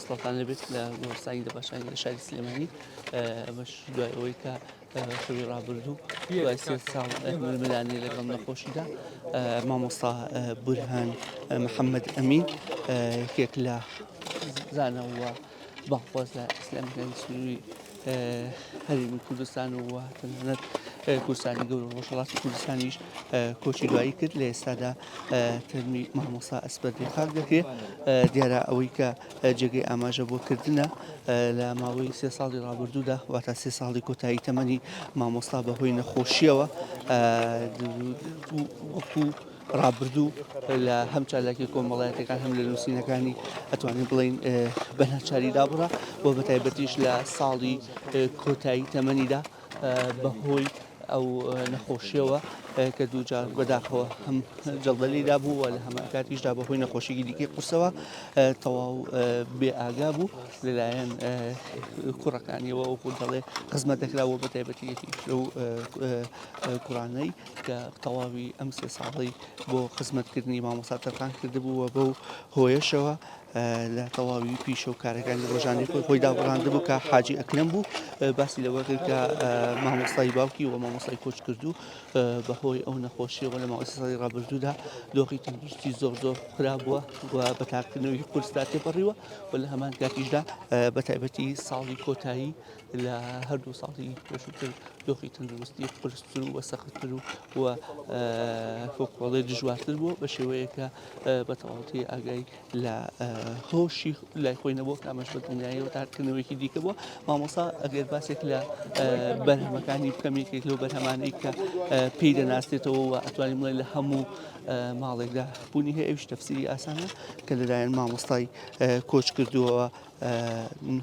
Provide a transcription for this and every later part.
سڵاتان لەبێت لە گۆڕستانی دەباشانی لە شاری سلێمانی ئەمەش دوای ئەوەی کە شەوی ڕابردوو دوای سێ ساڵ ململانی لەگەڵ نەخۆشیدا مامۆستا بورهان محەممەد ئەمین یەکێک لە زانەوە باخواز لە ئیسلامیەکانی سنووری هەرێمی کوردستان و تەنانەت کوردستانی گەورە ڕۆژهەڵاتی کوردستانیش کۆچی دوایی کرد لە ئێستادا تەرمی مامۆستا ئەسپەردەی خاک دەکرێت دیارە ئەوەی کە جێگەی ئاماژە بۆکردنە لە ماوەی سێ ساڵی ڕابردوودا واتە سێ ساڵی کۆتایی تەمەنی مامۆستا بەهۆی نەخۆشیەوە وەکو ڕابردوو لە هەم چالاکی کۆمەڵایەتەکان هەم لە نووسینەکانی ئەتوانین بڵین بەناچاری دابڕە بۆ بەتایبەتیش لە ساڵی کۆتایی تەمەنیدا بەهۆی ئەو نەخۆشیەوە کە دووجار بەداخەوە هەم جەڵدەلیدا بوو و لە هەمان کاتیشدا بەهۆی نەخۆشیی دیکەی قورسەوە تەواو بێ ئاگا بوو لەلایەن کوڕەکانیەوە وەکو دەڵێ خزمەت دەکراوە بەتایبەتیەتی لەو کوڕانەی کە تەواوی ئەم سێ ساڵی بۆ خزمەتکردنی مامۆستا تەرخان کردبووە بەو هۆیشەوە لە تەواوی پیشە و کارەکانی ڕۆژانی خۆی دابڕاندبوو کە حاجی ئەکرەم بوو باسی لەوە کرد کە مامۆستای باوکی و مامۆستای کۆچ کردو بەهۆی ئەو نەخۆشیەوە لە ماوەی ساڵی ڕابردوودا دۆخی تەندروستی زۆر خراپبووە و بەتاکردنەوەی کورستا تێپەڕیوە و لە هەمان کاتیشدا بەتایبەتی ساڵی کۆتایی لە هەردوو ساڵی پێشووتر دۆخی تەندروستی قورستتر و سەختتر و فۆقڵی دژوارتر بووە بە شێوەیەکە بە تەواوەتی ئاگای لە هۆشی لای خۆی نەبووە کە ئەمەش بە دڵنیاییەوە تاکردنەوەیکی دیکە بووە مامۆستا ئەگەر باسێک لە بەرهەمەکانی بکەمێکێک لەو بەرهەمانەی کە پێی دەناسێتەوە و ئەتوانین بڵێن لە هەموو ماڵێکدا بوونی هەیە ئەویش تەفسیری ئاسانە کە لەلایەن مامۆستای کۆچ کردووەوە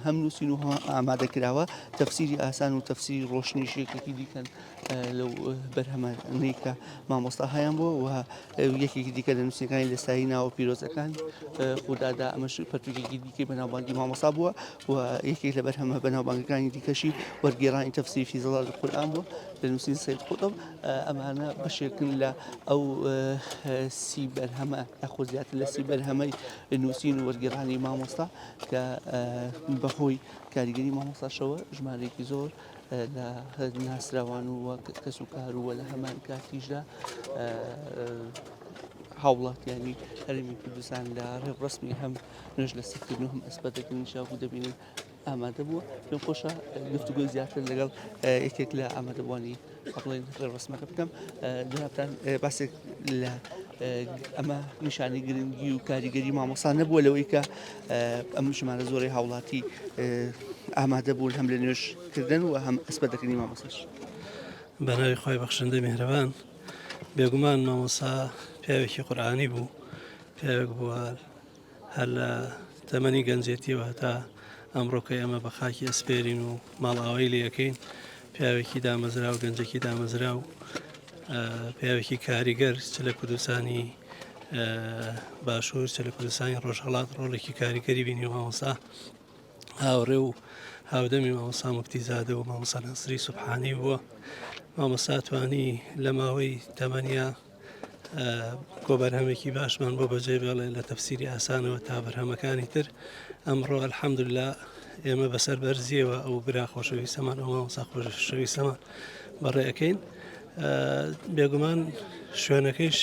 هەم نووسین و ئامادەکراوە تەفسیری ئاسان و تەفسیری ڕۆشنیشێکێکی دیکەن لەو بەرهەمانەی کە مامۆستا هەیان بووە و یەکێکی دیکە لە نووسینەکانی لەسایی ناوە پیرۆزەکان خوددادا ئەمەش پەرتوکێکی دیکەی بەناوبانگی مامۆستا بووە و یەکێک لە بەرهەمە بەناوبانگەکانی دیکەشی وەرگێڕانی تەفسیری فی زەڵال قورئان بووە لە نووسین سەید قوتب ئەمانە بەشێکن لە ئەو سی بەرهەمە یاخۆ زیاتر لە سی بەرهەمەی نووسین و وەرگێڕانی مامۆستا کە بەهۆی کاریگەری مامۆستاشەوە ژمارەیەکی زۆر لە ناسراوان و کەس و کار ووە لە هەمان کاتیشدا هاوڵاتیانی هەرێمی کوردستان لە ڕێڕەسمی هەم نوێژ لە سەرکردن و هەم ئەسپەردەکردنیشا بوو دەبینن ئامادە بووە پێم خۆشە گفتوگۆی زیاتر لەگەڵ یەکێک لە ئامادەبوانی بڵێن ڕێڕەسمەکە بکەم جنابتان باسێک لە ئەمە نیشانی گرنگی و کاریگەری مامۆستا نەبووە لەوەی کە ئەم ژمارە زۆری هاوڵاتی ئامادە بوون هەم لە نوێژکردن و هەم ئەسپەردەکردنی مامۆستاش بەناوی خۆی بەخشندەی میهرەبان بێگومان مامۆستا پیاوێکی قورئانی بوو پیاوێک بووە هەر لە تەمەنی گەنجێتیەوە هەتا ئەمڕۆکەی ئەمە بە خاکی ئەسپێرین و ماڵاوایی لە یەکەین پیاوێکی دامەزرا و گەنجێکی دامەزرا و پیاوێکی کاریگەر چ لە کوردستانی باشوور چ لە کوردستانی ڕۆژهەڵات ڕۆڵێکی کاریگەری بینی و مامۆستا هاوڕێ و هاودەمی مامۆستا موفتیزادە و مامۆستا ناسری سوبحانی بووە مامۆستا توانی لە ماوەی تەمەنیا کۆ بەرهەمێکی باشمان بۆ بەجێ بێڵێ لە تەفسیری ئاسانەوە تا بەرهەمەکانی تر ئەمڕۆ الحەمدوللا ئێمە بەسەر بەرزیەوە ئەو برا خۆشەویستەمان ئەو مامۆستا خۆشەویستەمان بەڕێەکەین بێگومان شوێنەکەیش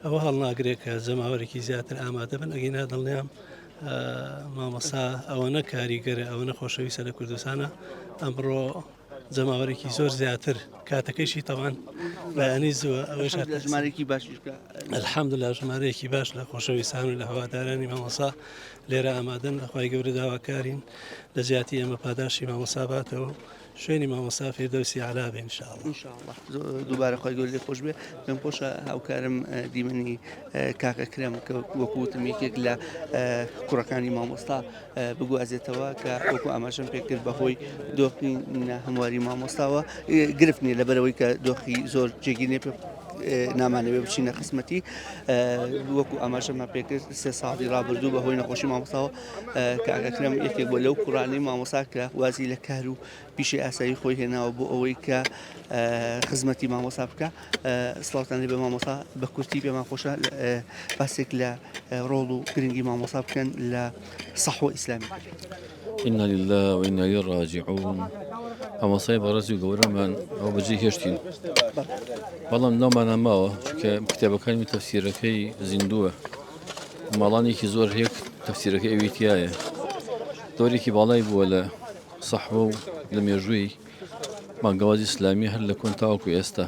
ئەوە هەڵناگرێت کە جەماوەرێکی زیاتر ئامادە بن ئەگەینا دڵنیام مامۆستا ئەوەنە کاریگەرە ئەوەنە خۆشەویستە لە کوردستانە ئەمڕۆ جەماوەرێکی زۆر زیاتر کاتەکەیشی تەوان بەیانی زووە ئەوەش ژمارەیەکی باشی الحەمدوللا ژمارەیەکی باش لە خۆشەویستان و لە هەوادارانی مامۆستا لێرە ئامادەن لەخوای گەورە داواکارین لە زیاتی ئێمە پاداشی مامۆستا باتەوە شوێنی مامۆستا فێردەوسی عەلا بێ ئینشاءڵڵا دووبارە خۆی گەورە لێ خۆش بێ پێم خۆشە هاوکارم دیمەنی کاکە کرێم کە وەکوتم یەکێک لە کوڕەکانی مامۆستا بگوازێتەوە کە وەکو ئاماژەم پێ کرد بەهۆی دۆخی هەمواری مامۆستاوە گرفت نیە لەبەرەوەی کە دۆخی زۆر جێگیر نامانەوێ بچینە خزمەتی وەکو ئاماژەمان پێکرد سێ ساڵی ڕابردوو بەهۆی نەخۆشی مامۆستاوە کاکەکرم یەکێک بۆ لەو کوڕانەی مامۆستا کە وازی لە کار و پیشەی ئاسایی خۆی هێناوە بۆ ئەوەی کە خزمەتی مامۆستا بکە سڵاوتان لێ بە مامۆستا بە کورتی پێمان خۆشە باسێک لە ڕۆڵ و گرنگی مامۆستا بکەن لە سەحوە ئیسلامی. إنا لله وإنا إليه راجعون ئەمە سای بەڕێزی و گەورەمان ئەو بەجێ هێشتین بەڵام نامانە ماوە چکە کتێبەکانی تەفسیرەکەی زیندووە ماڵانێکی زۆر هەیە تەفسیرەکە ئەویتیایە دەورێکی باڵای بووە لە سەحوە و لە مێژووی مانگەوازی ئیسلامی هەر لە کۆن تاوەکو ئێستا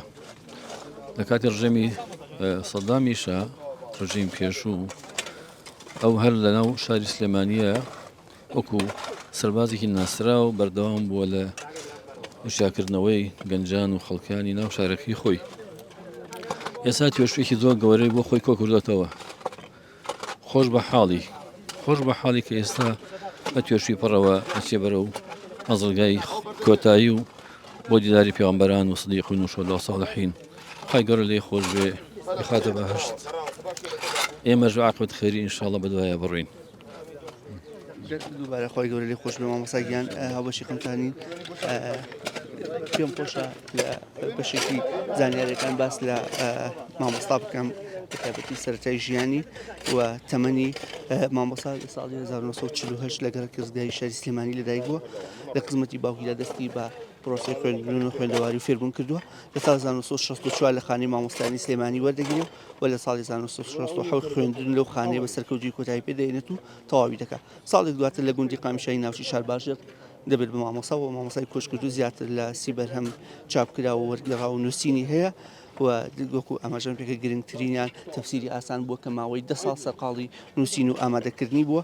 لە کاتی ڕژێمی سەدامیشە ڕژیم پێشوو ئەو هەر لە ناو شاری سلێمانیە وەکو سەربازێکی ناسرا و بەردەوام بووە لە وشاکردنەوەی گەنجان و خەڵکانی ناو شارەکەی خۆی ئێستا توێشوێکی زۆر گەورەی بۆ خۆی کۆکردێتەوە خۆش بە حاڵی کە ئێستا بە توێشوی پڕەوە ئەچێ بەرە و ئەزڵگای کۆتایی و بۆ دیداری پێغەمبەران و سدیقین و شهەدا و ساڵحین خی گەورە لێی خۆش بێ بخاتە بەهەشت ئێمەش عاقبەت خەیری ئینشاڵڵا بەدوایە بڕۆین. دووبارە خۆی گەورە لێ خۆش بێ مامۆستاگیان هاوبەشی خەمتانین پێم خۆشە لە بەشێکی زانیاریەکان باس لە مامۆستا بکەم بەتایبەتی سەرەتای ژیانی و تەمەنی مامۆستا لە ساڵی 1940 لەگەڵ کردگای شاری سلێمانی لەدایک بووە لە خزمەتی باوکیدا دەستی بە پرۆسی خوێندن و خوێندەواری و فێربوون کردووە لە ساڵ 1964 لە خانەی مامۆستانی سلێمانی وەردەگرێت و لە ساڵی 1967 خوێندن لەو خانەیە بە سەرکەوتوی کۆتایی پێدەێنێت و تەواوی دەکات ساڵێک دواتر لە گوندی قامیشایی ناوچی شار باشێت دەبێت بە مامۆستا و مامۆستای کۆچکردو زیاتر لە 30 بەرهەم چاپکرا و وەرگێڕا و نووسینی هەیە و وەکو ئاماژەم پێکە گرنگترینیان تەفسیری ئاسان بووە کە ماوەی 10 ساڵ سەرقاڵی نووسین و ئامادەکردنی بووە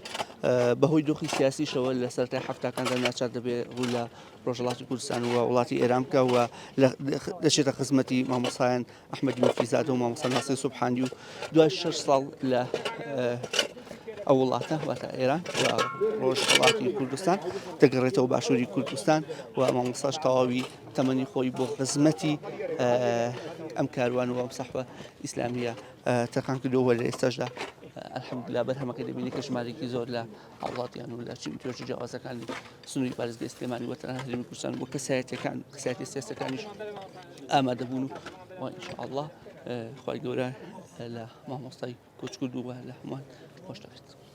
بەهۆی دۆخی سیاسیشەوە لە سەرەتای هەفتاکاندا ناچار دەبێت ڕوو لە ڕۆژهەڵاتی کوردستان و وڵاتی ئێران بکە و دەچێتە خزمەتی مامۆستایان ئەحمەدی مەفیزادە و مامۆستا ناسیر سوبحانی و دوای 6 ساڵ لە ئەو وڵاتە واتە ئێران و ڕۆژهەڵاتی کوردستان دەگەڕێتەوە باشووری کوردستان و مامۆستاش تەواوی تەمەنی خۆی بۆ خزمەتی ئەم کاروان و ئەم سەحوە ئیسلامیە تەرخان کردەوە لە ئێستاشدا الحەمدوللا بەرهەمەکە دەبینی کە ژمارەیەکی زۆر لە هاوڵاتیان و لە توێژە جیاوازەکانی سنووری پارێزگای سلێمانی و تەنها هەرێمی کوردستان بۆ کەسایەتی سیاسەکانیش ئامادەبوون و ئینشاءالله خی گەورە لە مامۆستای کۆچکردو و لە هەمووان خۆش دەبێت.